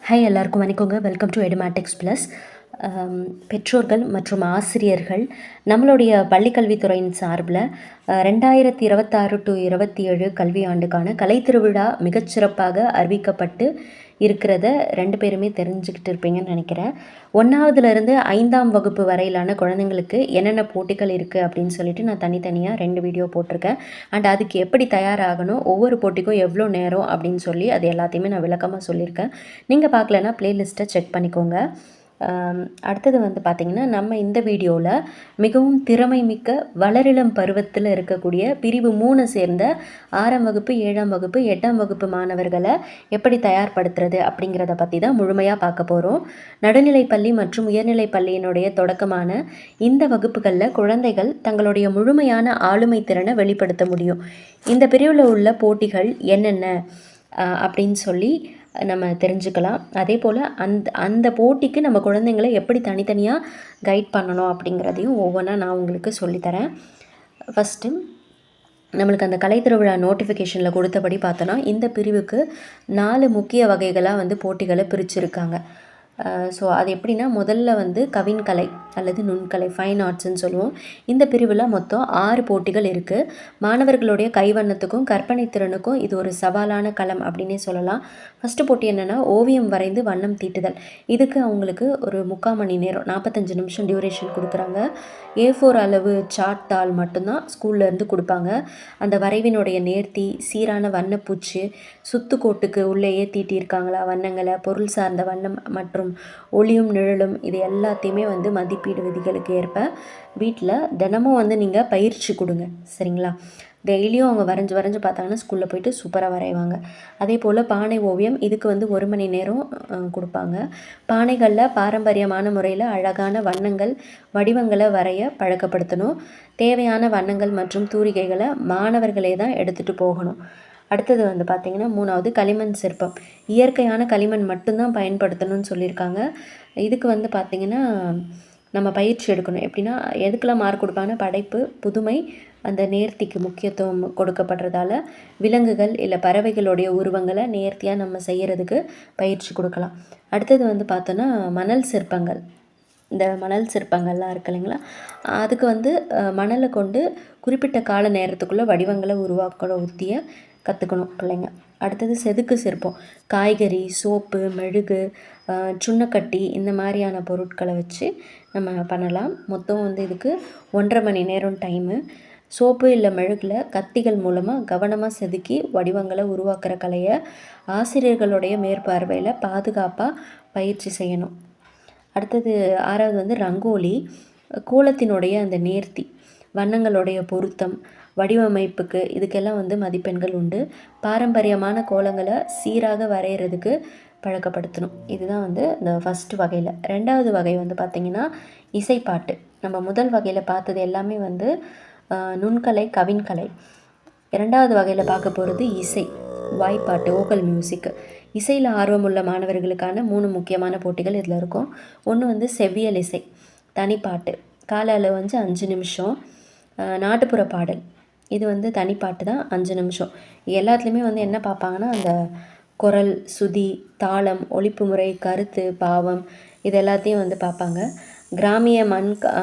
Hi எல்லாருக்கும் வணக்கங்க. Welcome to Edumatics plus. பெற்றோர்கள் மற்றும் ஆசிரியர்கள் நம்மளுடைய பள்ளிக்கல்வித்துறையின் சார்பில் 2026 டு 27 கல்வியாண்டுக்கான கலைத்திருவிழா மிகச்சிறப்பாக அறிவிக்கப்பட்டு இருக்கிறத 2 பேருமே தெரிஞ்சுக்கிட்டு இருப்பீங்கன்னு நினைக்கிறேன். 1வதுலேருந்து 5ஆம் வகுப்பு வரையிலான குழந்தைங்களுக்கு என்னென்ன போட்டிகள் இருக்குது அப்படின்னு சொல்லிட்டு நான் தனித்தனியாக 2 வீடியோ போட்டிருக்கேன். அண்ட் அதுக்கு எப்படி தயாராகணும், ஒவ்வொரு போட்டிக்கும் எவ்வளோ நேரம் அப்படின்னு சொல்லி அது எல்லாத்தையுமே நான் விளக்கமாக சொல்லியிருக்கேன். நீங்கள் பார்க்கலன்னா ப்ளேலிஸ்ட்டை செக் பண்ணிக்கோங்க. அடுத்தது வந்து பார்த்திங்கன்னா, நம்ம இந்த வீடியோவில் மிகவும் திறமை மிக்க வளரிளம் பருவத்தில் இருக்கக்கூடிய பிரிவு 3 சேர்ந்த 6ஆம் வகுப்பு, 7ஆம் வகுப்பு, 8ஆம் வகுப்பு மாணவர்களை எப்படி தயார்படுத்துறது அப்படிங்கிறத பற்றி தான் முழுமையாக பார்க்க போகிறோம். நடுநிலைப்பள்ளி மற்றும் உயர்நிலைப் பள்ளியினுடைய தொடக்கமான இந்த வகுப்புகளில் குழந்தைகள் தங்களுடைய முழுமையான ஆளுமை திறனை வெளிப்படுத்த முடியும். இந்த பிரிவில் உள்ள போட்டிகள் என்னென்ன அப்படின்னு சொல்லி நம்ம தெரிஞ்சுக்கலாம். அதே போல் அந்த போட்டிக்கு நம்ம குழந்தைங்களை எப்படி தனித்தனியாக கைட் பண்ணணும் அப்படிங்கிறதையும் ஒவ்வொன்றா நான் உங்களுக்கு சொல்லித்தரேன். ஃபஸ்ட்டு நம்மளுக்கு அந்த கலைத்திருவிழா நோட்டிஃபிகேஷனில் கொடுத்தபடி பார்த்தோன்னா இந்த பிரிவுக்கு 4 முக்கிய வகைகளாக வந்து போட்டிகளை பிரிச்சுருக்காங்க. ஸோ அது எப்படின்னா, முதல்ல வந்து கவின்கலை அல்லது நுண்கலை, ஃபைன் ஆர்ட்ஸ்ன்னு சொல்லுவோம். இந்த பிரிவில் மொத்தம் 6 போட்டிகள் இருக்குது. மாணவர்களுடைய கைவண்ணத்துக்கும் கற்பனை திறனுக்கும் இது ஒரு சவாலான களம் அப்படின்னே சொல்லலாம். ஃபஸ்ட்டு போட்டி என்னென்னா, ஓவியம் வரைந்து வண்ணம் தீட்டுதல். இதுக்கு அவங்களுக்கு ஒரு 3/4 மணி நேரம் 45 நிமிஷம் டியூரேஷன் கொடுக்குறாங்க. A4 அளவு சார்ட் தாள் மட்டும்தான் ஸ்கூல்லேருந்து கொடுப்பாங்க. அந்த வரைவினுடைய நேர்த்தி, சீரான வண்ணப்பூச்சு, சுத்துக்கோட்டுக்கு உள்ளேயே தீட்டியிருக்காங்களா வண்ணங்களை, பொருள் சார்ந்த வண்ணம் மற்றும் ஒளியும் நிழலும், இது எல்லாத்தையுமே வந்து மதிப்பீடு விதிகளுக்கு ஏற்ப வீட்டில் தினமும் வந்து நீங்கள் பயிற்சி கொடுங்க. சரிங்களா? டெய்லியும் அவங்க வரைஞ்சி பார்த்தாங்கன்னா ஸ்கூலில் போயிட்டு சூப்பராக வரைவாங்க. அதே போல் பானை ஓவியம், இதுக்கு வந்து 1 மணி நேரம் கொடுப்பாங்க. பானைகளில் பாரம்பரியமான முறையில் அழகான வண்ணங்கள், வடிவங்களை வரைய பழக்கப்படுத்தணும். தேவையான வண்ணங்கள் மற்றும் தூரிகைகளை மாணவர்களே தான் எடுத்துகிட்டு போகணும். அடுத்தது வந்து பார்த்திங்கன்னா, 3வது களிமண் சிற்பம். இயற்கையான களிமண் மட்டும்தான் பயன்படுத்தணும்னு சொல்லியிருக்காங்க. இதுக்கு வந்து பார்த்திங்கன்னா, நம்ம பயிற்சி எடுக்கணும். எப்படின்னா, எதுக்கெல்லாம் மார்க் கொடுப்பாங்கன்னா, படைப்பு, புதுமை, அந்த நேர்த்திக்கு முக்கியத்துவம் கொடுக்கப்படுறதால விலங்குகள் இல்லை பறவைகளுடைய உருவங்களை நேர்த்தியாக நம்ம செய்கிறதுக்கு பயிற்சி கொடுக்கலாம். அடுத்தது வந்து பார்த்தோன்னா, மணல் சிற்பங்கள். இந்த மணல் சிற்பங்கள்லாம் இருக்கு இல்லைங்களா, அதுக்கு வந்து மணலை கொண்டு குறிப்பிட்ட கால நேரத்துக்குள்ளே வடிவங்களை உருவாக்கிற உத்தியை கற்றுக்கணும் பிள்ளைங்க. அடுத்தது செதுக்கு சிற்பம். காய்கறி, சோப்பு, மெழுகு, சுண்ணக்கட்டி இந்த மாதிரியான பொருட்களை வச்சு நம்ம பண்ணலாம். மொத்தம் வந்து இதுக்கு 1.5 மணி நேரம் டைமு. சோப்பு இல்லை மெழுகில் கத்திகள் மூலமாக கவனமாக செதுக்கி வடிவங்களை உருவாக்குற கலையை ஆசிரியர்களுடைய மேற்பார்வையில் பாதுகாப்பாக பயிற்சி செய்யணும். அடுத்தது 6வது வந்து ரங்கோலி. கோலத்தினுடைய அந்த நேர்த்தி, வண்ணங்களுடைய பொருத்தம், வடிவமைப்புக்கு இதுக்கெல்லாம் வந்து மதிப்பெண்கள் உண்டு. பாரம்பரியமான கோலங்களை சீராக வரைகிறதுக்கு பழக்கப்படுத்தணும். இதுதான் வந்து இந்த ஃபஸ்ட்டு வகையில். 2வது வகை வந்து பார்த்திங்கன்னா, இசைப்பாட்டு. நம்ம முதல் வகையில் பார்த்தது எல்லாமே வந்து நுண்கலை, கவின்கலை. 2வது வகையில் பார்க்க போகிறது இசை, வாய்ப்பாட்டு, வோக்கல் மியூசிக். இசையில் ஆர்வமுள்ள மாணவர்களுக்கான 3 முக்கியமான போட்டிகள் இதில் இருக்கும். ஒன்று வந்து செவ்வியல் இசை, தனிப்பாட்டு, கால அளவு வந்து 5 நிமிஷம். நாட்டுப்புற பாடல், இது வந்து தனிப்பாட்டு தான், 5 நிமிஷம். எல்லாத்துலேயுமே வந்து என்ன பார்ப்பாங்கன்னா, அந்த குரல், சுதி, தாளம், ஒலிப்பு முறை, கருத்து, பாவம், இது எல்லாத்தையும் வந்து பார்ப்பாங்க. கிராமிய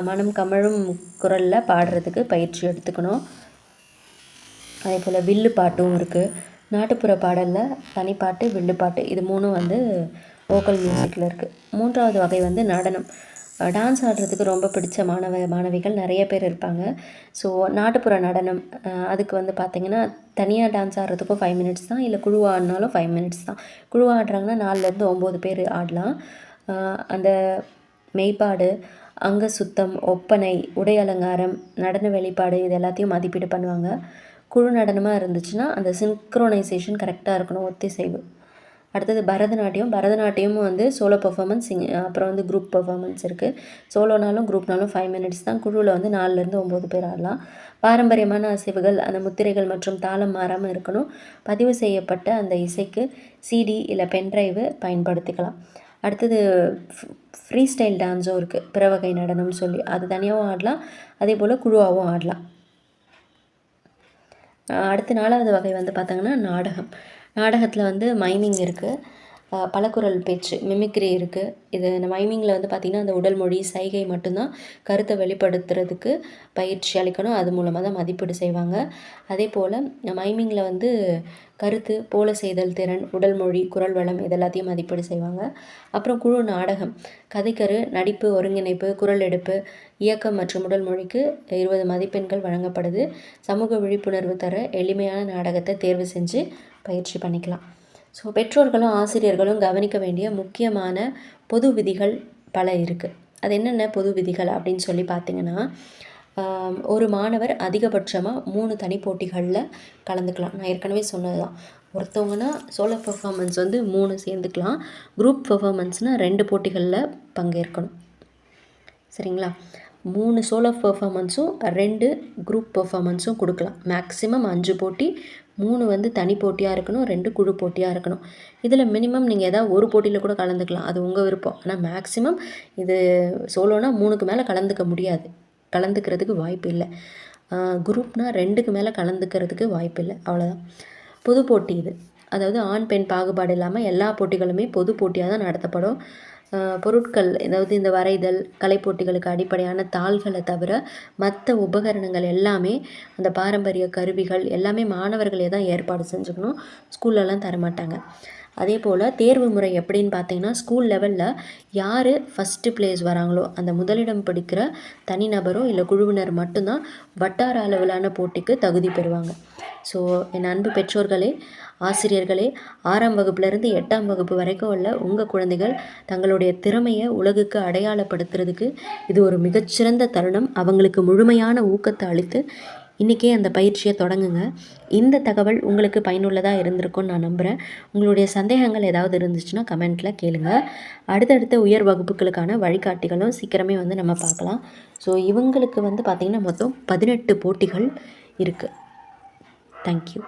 மனம் கமழும் குரலில் பாடுறதுக்கு பயிற்சி எடுத்துக்கணும். அதே போல் வில்லு பாட்டும் இருக்குது. நாட்டுப்புற பாடலில் தனிப்பாட்டு, வில்லுப்பாட்டு, இது 3 வந்து வோக்கல் மியூசிக்கில் இருக்குது. 3வது வகை வந்து நடனம். டான்ஸ் ஆடுறதுக்கு ரொம்ப பிடிச்ச மாணவிகள் நிறைய பேர் இருப்பாங்க. ஸோ நாட்டுப்புற நடனம், அதுக்கு வந்து பார்த்திங்கன்னா, தனியாக டான்ஸ் ஆடுறதுக்கும் 5 மினிட்ஸ் தான், இல்லை குழுவாக ஆடினாலும் 5 மினிட்ஸ் தான். குழுவாக ஆடுறாங்கன்னா 4லேருந்து 9 பேர் ஆடலாம். அந்த மெய்ப்பாடு, அங்க சுத்தம், ஒப்பனை, உடை அலங்காரம், நடன வெளிப்பாடு, இது எல்லாத்தையும் மதிப்பீடு பண்ணுவாங்க. குழு நடனமாக இருந்துச்சுன்னா அந்த சிங்க்ரோனைசேஷன் கரெக்டாக இருக்கணும், ஒத்திசைவு. அடுத்தது பரதநாட்டியமும் வந்து சோலோ பர்ஃபார்மன்ஸ், அப்புறம் வந்து குரூப் பர்ஃபார்மன்ஸ் இருக்குது. சோலோனாலும் குரூப்னாலும் 5 மினிட்ஸ் தான். குழுவில் வந்து 4லேருந்து 9 பேர் ஆடலாம். பாரம்பரியமான அசைவுகள், அந்த முத்திரைகள் மற்றும் தாளம் மாறாமல் இருக்கணும். பதிவு செய்யப்பட்ட அந்த இசைக்கு CD இல்லை பென்ட்ரைவு பயன்படுத்திக்கலாம். அடுத்தது ஃப்ரீ ஸ்டைல் டான்ஸும் இருக்குது, பிறவகை நடனம்னு சொல்லி. அது தனியாகவும் ஆடலாம், அதே போல் குழுவாகவும் ஆடலாம். அடுத்து 4வது வகை வந்து பார்த்தாங்கன்னா நாடகம். நாடகத்தில் வந்து மைமிங் இருக்குது. பலகுரல் பேச்சு மிமிக்ரி இருக்குது. இது இந்த மைமிங்கில் வந்து பார்த்திங்கன்னா அந்த உடல் மொழி சைகை மட்டும்தான் கருத்தை வெளிப்படுத்துறதுக்கு பயிற்சி அளிக்கணும். அது மூலமாக தான் மதிப்பீடு செய்வாங்க. அதே போல் மைமிங்கில் வந்து கருத்து, போல செய்தல் திறன், உடல் மொழி, குரல் வளம் இது எல்லாத்தையும் மதிப்பீடு செய்வாங்க. அப்புறம் குழு நாடகம், கதைக்கரு, நடிப்பு, ஒருங்கிணைப்பு, குரல் எடுப்பு, இயக்கம் மற்றும் உடல் மொழிக்கு 20 மதிப்பெண்கள் வழங்கப்படுது. சமூக விழிப்புணர்வு தர எளிமையான நாடகத்தை தேர்வு செஞ்சு பயிற்சி பண்ணிக்கலாம். ஸோ பெற்றோர்களும் ஆசிரியர்களும் கவனிக்க வேண்டிய முக்கியமான பொது விதிகள் பல இருக்குது. அது என்னென்ன பொது விதிகள் அப்படின்னு சொல்லி பார்த்தீங்கன்னா, ஒரு மாணவர் அதிகபட்சமாக 3 தனி போட்டிகளில் கலந்துக்கலாம். நான் ஏற்கனவே சொன்னது தான். ஒருத்தவங்கன்னா சோலோ பெர்ஃபார்மன்ஸ் வந்து 3 சேர்ந்துக்கலாம். குரூப் பெர்ஃபார்மன்ஸ்னால் 2 போட்டிகளில் பங்கேற்கணும். சரிங்களா? 3 சோலோ பெர்ஃபார்மன்ஸும் 2 குரூப் பெர்ஃபார்மன்ஸும் கொடுக்கலாம். மேக்ஸிமம் 5 போட்டி, 3 வந்து தனி போட்டியாக இருக்கணும், 2 குழு போட்டியாக இருக்கணும். இதில் மினிமம் நீங்கள் ஏதாவது ஒரு போட்டியில் கூட கலந்துக்கலாம். அது உங்கள் விருப்பம். ஆனால் மேக்ஸிமம் இது சோலோனா 3க்கு மேலே கலந்துக்க முடியாது. கலந்துக்கிறதுக்கு வாய்ப்பு இல்லை. குரூப்னால் 2க்கு மேலே கலந்துக்கிறதுக்கு வாய்ப்பு இல்லை. அவ்வளோதான். பொது போட்டி இது. அதாவது ஆண் பெண் பாகுபாடு இல்லாமல் எல்லா போட்டிகளுமே பொது போட்டியாக தான் நடத்தப்படும். பொருட்கள், அதாவது இந்த வரைதல், கலைப்போட்டிகளுக்கு அடிப்படையான தாள்களை தவிர மற்ற உபகரணங்கள் எல்லாமே, அந்த பாரம்பரிய கருவிகள் எல்லாமே மாணவர்களே தான் ஏற்பாடு செஞ்சுக்கணும். ஸ்கூல்லலாம் தரமாட்டாங்க. அதே போல் தேர்வு முறை எப்படின்னு பார்த்தீங்கன்னா, ஸ்கூல் லெவலில் யார் ஃபஸ்ட்டு ப்ளேஸ் வராங்களோ அந்த முதலிடம் பிடிக்கிற தனிநபரோ இல்லை குழுவினர் மட்டும்தான் வட்டார அளவிலான போட்டிக்கு தகுதி பெறுவாங்க. ஸோ என் அன்பு பெற்றோர்களே, ஆசிரியர்களே, 6ஆம் வகுப்புலேருந்து 8ஆம் வகுப்பு வரைக்கும் உள்ள உங்கள் குழந்தைகள் தங்களுடைய திறமையை உலகுக்கு அடையாளப்படுத்துறதுக்கு இது ஒரு மிகச்சிறந்த தருணம். அவங்களுக்கு முழுமையான ஊக்கத்தை அளித்து இன்றைக்கே அந்த பயிற்சியை தொடங்குங்க. இந்த தகவல் உங்களுக்கு பயனுள்ளதாக இருந்திருக்கும்னு நான் நம்புகிறேன். உங்களுடைய சந்தேகங்கள் ஏதாவது இருந்துச்சுன்னா கமெண்ட்டில் கேளுங்க. அடுத்தடுத்த உயர் வகுப்புகளுக்கான வழிகாட்டிகளும் சீக்கிரமே வந்து நம்ம பார்க்கலாம். ஸோ இவங்களுக்கு வந்து பார்த்திங்கன்னா மொத்தம் 18 போட்டிகள் இருக்குது. தேங்க்யூ.